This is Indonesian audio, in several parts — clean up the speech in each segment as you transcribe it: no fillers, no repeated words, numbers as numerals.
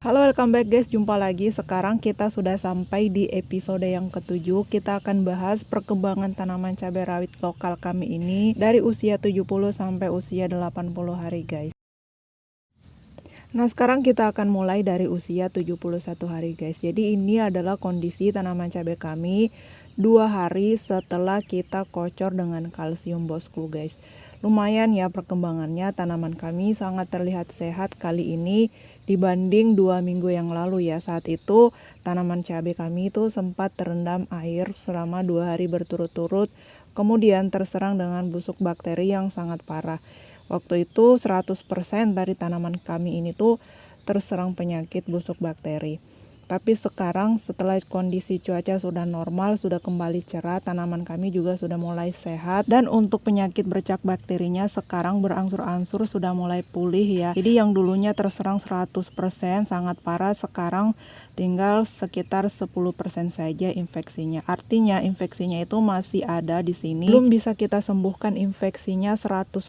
Halo, welcome back guys, jumpa lagi. Sekarang kita sudah sampai di episode yang ketujuh. Kita akan bahas perkembangan tanaman cabai rawit lokal kami ini dari usia 70 sampai usia 80 hari guys. Nah, sekarang kita akan mulai dari usia 71 hari guys. Jadi ini adalah kondisi tanaman cabai kami 2 hari setelah kita kocor dengan kalsium bosku guys. Lumayan ya perkembangannya, tanaman kami sangat terlihat sehat kali ini dibanding 2 minggu yang lalu ya. Saat itu tanaman cabai kami itu sempat terendam air selama 2 hari berturut-turut, kemudian terserang dengan busuk bakteri yang sangat parah. Waktu itu 100% dari tanaman kami ini tuh terserang penyakit busuk bakteri. Tapi sekarang setelah kondisi cuaca sudah normal, sudah kembali cerah, tanaman kami juga sudah mulai sehat. Dan untuk penyakit bercak bakterinya sekarang berangsur-angsur sudah mulai pulih ya. Jadi yang dulunya terserang 100% sangat parah, sekarang tinggal sekitar 10% saja infeksinya. Artinya infeksinya itu masih ada di sini. Belum bisa kita sembuhkan infeksinya 100%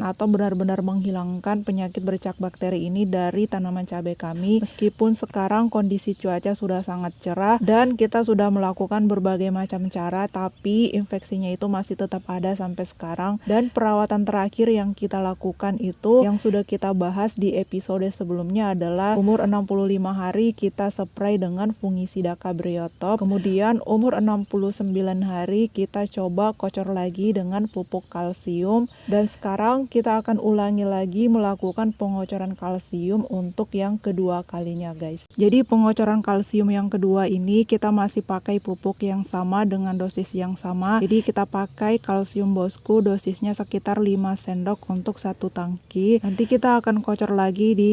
atau benar-benar menghilangkan penyakit bercak bakteri ini dari tanaman cabai kami. Meskipun sekarang kondisi cuaca sudah sangat cerah dan kita sudah melakukan berbagai macam cara, tapi infeksinya itu masih tetap ada sampai sekarang. Dan perawatan terakhir yang kita lakukan itu yang sudah kita bahas di episode sebelumnya adalah umur 65 hari kita spray dengan fungisida Cabriotop. Kemudian umur 69 hari kita coba kocor lagi dengan pupuk kalsium. Dan sekarang kita akan ulangi lagi melakukan pengocoran kalsium untuk yang kedua kalinya guys. Jadi pengocoran kalsium yang kedua ini kita masih pakai pupuk yang sama dengan dosis yang sama. Jadi kita pakai kalsium bosku dosisnya sekitar 5 sendok untuk satu tangki. Nanti kita akan kocor lagi di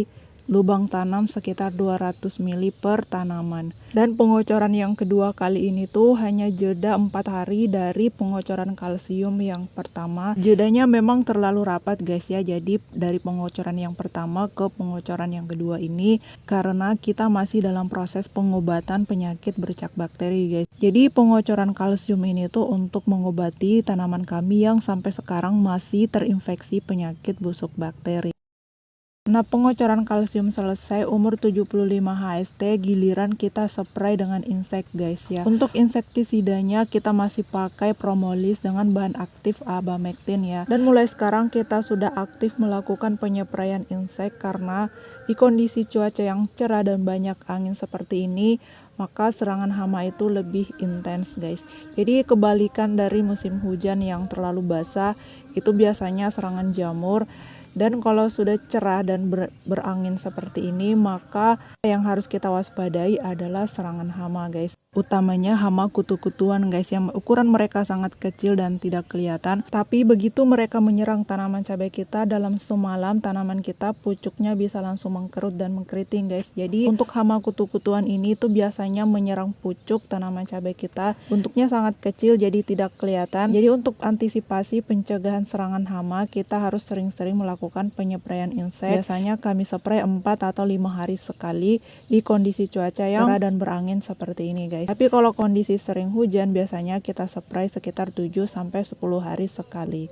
lubang tanam sekitar 200 ml per tanaman. Dan pengocoran yang kedua kali ini tuh hanya jeda 4 hari dari pengocoran kalsium yang pertama. Jedanya memang terlalu rapat guys ya. Jadi dari pengocoran yang pertama ke pengocoran yang kedua ini karena kita masih dalam proses pengobatan penyakit bercak bakteri guys. Jadi pengocoran kalsium ini tuh untuk mengobati tanaman kami yang sampai sekarang masih terinfeksi penyakit busuk bakteri. Nah, pengocoran kalsium selesai, umur 75 HST, giliran kita spray dengan insek guys ya. Untuk insektisidanya kita masih pakai Promolis dengan bahan aktif abamectin ya. Dan mulai sekarang kita sudah aktif melakukan penyepraian insek karena di kondisi cuaca yang cerah dan banyak angin seperti ini, maka serangan hama itu lebih intens guys. Jadi kebalikan dari musim hujan yang terlalu basah, itu biasanya serangan jamur. Dan kalau sudah cerah dan berangin seperti ini, maka yang harus kita waspadai adalah serangan hama guys. Utamanya hama kutu-kutuan guys, yang ukuran mereka sangat kecil dan tidak kelihatan. Tapi begitu mereka menyerang tanaman cabai kita, dalam semalam tanaman kita pucuknya bisa langsung mengkerut dan mengkeriting guys. Jadi untuk hama kutu-kutuan ini tuh biasanya menyerang pucuk tanaman cabai kita. Bentuknya sangat kecil jadi tidak kelihatan. Jadi untuk antisipasi pencegahan serangan hama, kita harus sering-sering melakukan penyepraian insek. Biasanya kami spray 4 atau 5 hari sekali di kondisi cuaca yang cerah dan berangin seperti ini guys. Tapi kalau kondisi sering hujan, biasanya kita spray sekitar 7 sampai 10 hari sekali.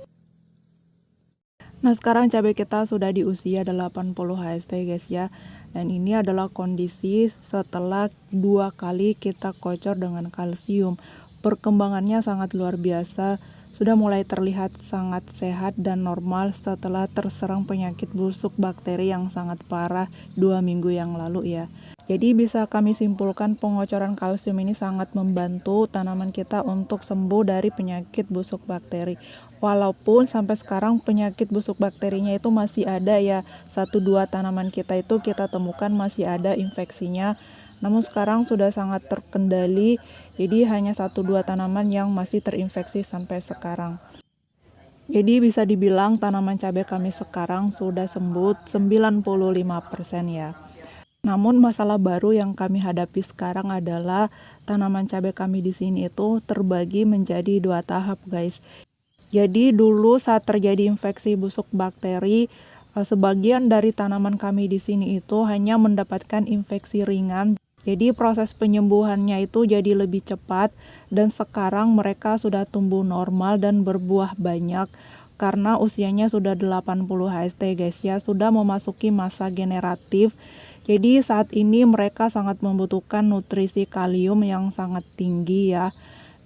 Nah, sekarang cabai kita sudah di usia 80 HST guys ya. Dan ini adalah kondisi setelah 2 kali kita kocor dengan kalsium. Perkembangannya sangat luar biasa. Sudah mulai terlihat sangat sehat dan normal setelah terserang penyakit busuk bakteri yang sangat parah 2 minggu yang lalu ya. Jadi bisa kami simpulkan pengocoran kalsium ini sangat membantu tanaman kita untuk sembuh dari penyakit busuk bakteri. Walaupun sampai sekarang penyakit busuk bakterinya itu masih ada ya. 1-2 tanaman kita itu kita temukan masih ada infeksinya. Namun sekarang sudah sangat terkendali. Jadi hanya 1-2 tanaman yang masih terinfeksi sampai sekarang. Jadi bisa dibilang tanaman cabai kami sekarang sudah sembuh 95% ya. Namun masalah baru yang kami hadapi sekarang adalah tanaman cabai kami di sini itu terbagi menjadi 2 tahap guys. Jadi dulu saat terjadi infeksi busuk bakteri, sebagian dari tanaman kami di sini itu hanya mendapatkan infeksi ringan. Jadi proses penyembuhannya itu jadi lebih cepat dan sekarang mereka sudah tumbuh normal dan berbuah banyak. Karena usianya sudah 80 HST guys ya, sudah memasuki masa generatif. Jadi saat ini mereka sangat membutuhkan nutrisi kalium yang sangat tinggi ya.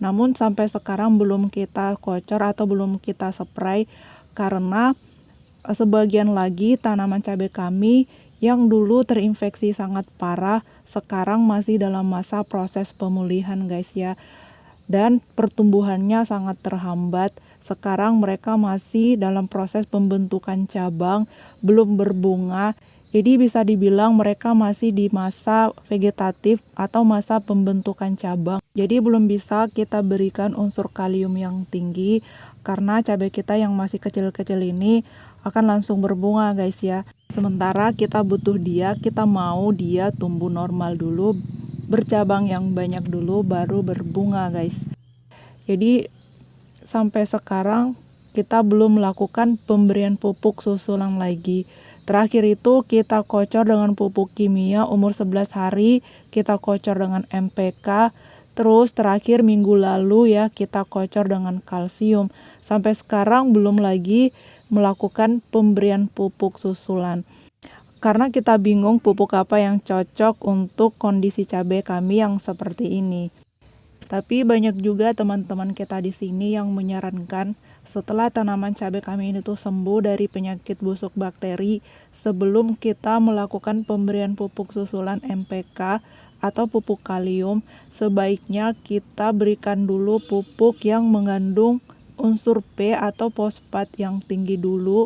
Namun sampai sekarang belum kita kocor atau belum kita spray karena sebagian lagi tanaman cabai kami yang dulu terinfeksi sangat parah sekarang masih dalam masa proses pemulihan guys ya. Dan pertumbuhannya sangat terhambat. Sekarang mereka masih dalam proses pembentukan cabang, belum berbunga. Jadi bisa dibilang mereka masih di masa vegetatif atau masa pembentukan cabang. Jadi belum bisa kita berikan unsur kalium yang tinggi karena cabai kita yang masih kecil-kecil ini akan langsung berbunga guys ya. Sementara kita butuh dia, kita mau dia tumbuh normal dulu, bercabang yang banyak dulu baru berbunga guys. Jadi sampai sekarang kita belum melakukan pemberian pupuk susulan lagi. Terakhir itu kita kocor dengan pupuk kimia umur 11 hari, kita kocor dengan MPK, terus terakhir minggu lalu ya kita kocor dengan kalsium. Sampai sekarang belum lagi melakukan pemberian pupuk susulan. Karena kita bingung pupuk apa yang cocok untuk kondisi cabai kami yang seperti ini. Tapi banyak juga teman-teman kita di sini yang menyarankan setelah tanaman cabai kami ini tuh sembuh dari penyakit busuk bakteri, sebelum kita melakukan pemberian pupuk susulan MPK atau pupuk kalium, sebaiknya kita berikan dulu pupuk yang mengandung unsur P atau fosfat yang tinggi dulu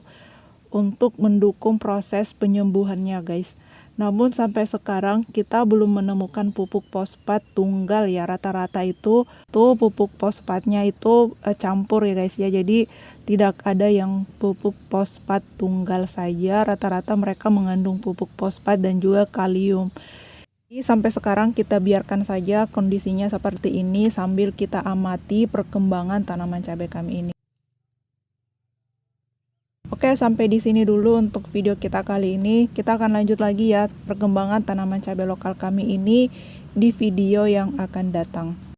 untuk mendukung proses penyembuhannya guys. Namun sampai sekarang kita belum menemukan pupuk fosfat tunggal ya. Rata-rata itu pupuk fosfatnya itu campur ya guys ya. Jadi tidak ada yang pupuk fosfat tunggal saja. Rata-rata mereka mengandung pupuk fosfat dan juga kalium. Jadi sampai sekarang kita biarkan saja kondisinya seperti ini sambil kita amati perkembangan tanaman cabai kami ini. Oke, sampai di sini dulu untuk video kita kali ini. Kita akan lanjut lagi ya perkembangan tanaman cabai lokal kami ini di video yang akan datang.